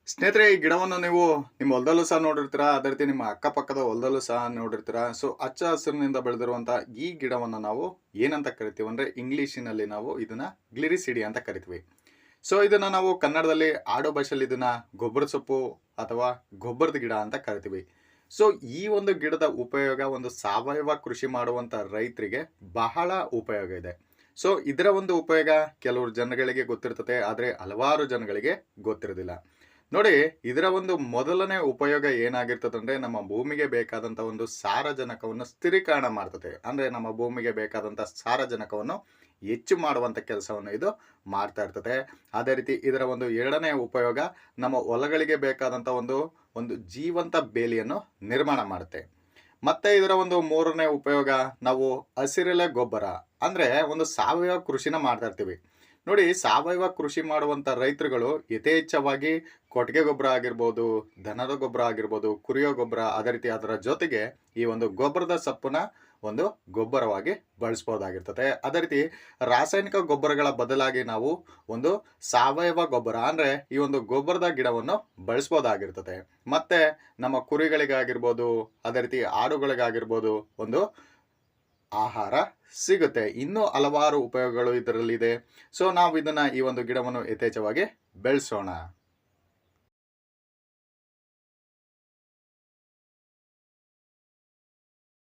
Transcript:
ಸ್ನೇಹಿತರೆ, ಈ ಗಿಡವನ್ನು ನೀವು ನಿಮ್ಮ ಹೊಲದಲ್ಲೂ ಸಹ ನೋಡಿರ್ತೀರಾ. ಅದೇ ರೀತಿ ನಿಮ್ಮ ಅಕ್ಕಪಕ್ಕದ ಹೊಲದಲ್ಲೂ ಸಹ ನೋಡಿರ್ತೀರಾ. ಸೊ ಹಚ್ಚ ಹಸಿರಿನಿಂದ ಬೆಳೆದಿರುವಂಥ ಈ ಗಿಡವನ್ನು ನಾವು ಏನಂತ ಕರಿತೀವಿ ಅಂದರೆ, ಇಂಗ್ಲೀಷಿನಲ್ಲಿ ನಾವು ಇದನ್ನ ಗ್ಲಿರಿಸಿಡಿ ಅಂತ ಕರಿತೀವಿ. ಸೊ ಇದನ್ನ ನಾವು ಕನ್ನಡದಲ್ಲಿ ಆಡು ಭಾಷೆಯಲ್ಲಿ ಇದನ್ನ ಗೊಬ್ಬರದ ಸೊಪ್ಪು ಅಥವಾ ಗೊಬ್ಬರದ ಗಿಡ ಅಂತ ಕರಿತೀವಿ. ಸೊ ಈ ಒಂದು ಗಿಡದ ಉಪಯೋಗ ಒಂದು ಸಾವಯವ ಕೃಷಿ ಮಾಡುವಂಥ ರೈತರಿಗೆ ಬಹಳ ಉಪಯೋಗ ಇದೆ. ಸೊ ಇದರ ಒಂದು ಉಪಯೋಗ ಕೆಲವರು ಜನಗಳಿಗೆ ಗೊತ್ತಿರ್ತದೆ, ಆದರೆ ಹಲವಾರು ಜನಗಳಿಗೆ ಗೊತ್ತಿರೋದಿಲ್ಲ. ನೋಡಿ, ಇದರ ಒಂದು ಮೊದಲನೇ ಉಪಯೋಗ ಏನಾಗಿರ್ತದಂದ್ರೆ, ನಮ್ಮ ಭೂಮಿಗೆ ಬೇಕಾದಂಥ ಒಂದು ಸಾರಜನಕವನ್ನು ಸ್ಥಿರೀಕರಣ ಮಾಡ್ತದೆ. ಅಂದರೆ ನಮ್ಮ ಭೂಮಿಗೆ ಬೇಕಾದಂಥ ಸಾರಜನಕವನ್ನು ಹೆಚ್ಚು ಮಾಡುವಂಥ ಕೆಲಸವನ್ನು ಇದು ಮಾಡ್ತಾ ಇರ್ತದೆ. ಅದೇ ರೀತಿ ಇದರ ಒಂದು ಎರಡನೇ ಉಪಯೋಗ, ನಮ್ಮ ಹೊಲಗಳಿಗೆ ಬೇಕಾದಂಥ ಒಂದು ಒಂದು ಜೀವಂತ ಬೇಲಿಯನ್ನು ನಿರ್ಮಾಣ ಮಾಡುತ್ತೆ. ಮತ್ತೆ ಇದರ ಒಂದು ಮೂರನೇ ಉಪಯೋಗ, ನಾವು ಹಸಿರೆಲೆ ಗೊಬ್ಬರ ಅಂದರೆ ಒಂದು ಸಾವಯವ ಕೃಷಿನ ಮಾಡ್ತಾ ಇರ್ತೀವಿ. ನೋಡಿ, ಸಾವಯವ ಕೃಷಿ ಮಾಡುವಂಥ ರೈತರುಗಳು ಯಥೇಚ್ಛವಾಗಿ ಕೊಟ್ಟಿಗೆ ಗೊಬ್ಬರ ಆಗಿರ್ಬೋದು, ದನದ ಗೊಬ್ಬರ ಆಗಿರ್ಬೋದು, ಕುರಿಯೋ ಗೊಬ್ಬರ, ಅದೇ ರೀತಿ ಅದರ ಜೊತೆಗೆ ಈ ಒಂದು ಗೊಬ್ಬರದ ಸೊಪ್ಪನ್ನ ಒಂದು ಗೊಬ್ಬರವಾಗಿ ಬಳಸ್ಬೋದಾಗಿರ್ತದೆ. ಅದೇ ರೀತಿ ರಾಸಾಯನಿಕ ಗೊಬ್ಬರಗಳ ಬದಲಾಗಿ ನಾವು ಒಂದು ಸಾವಯವ ಗೊಬ್ಬರ ಅಂದರೆ ಈ ಒಂದು ಗೊಬ್ಬರದ ಗಿಡವನ್ನು ಬಳಸ್ಬೋದಾಗಿರ್ತದೆ. ಮತ್ತೆ ನಮ್ಮ ಕುರಿಗಳಿಗಾಗಿರ್ಬೋದು, ಅದೇ ರೀತಿ ಆಡುಗಳಿಗಾಗಿರ್ಬೋದು ಒಂದು ಆಹಾರ ಸಿಗುತ್ತೆ. ಇನ್ನೂ ಹಲವಾರು ಉಪಯೋಗಗಳು ಇದರಲ್ಲಿದೆ. ಸೊ ನಾವು ಇದನ್ನ ಈ ಒಂದು ಗಿಡವನ್ನು ಯಥೇಚ್ಛವಾಗಿ ಬೆಳೆಸೋಣ.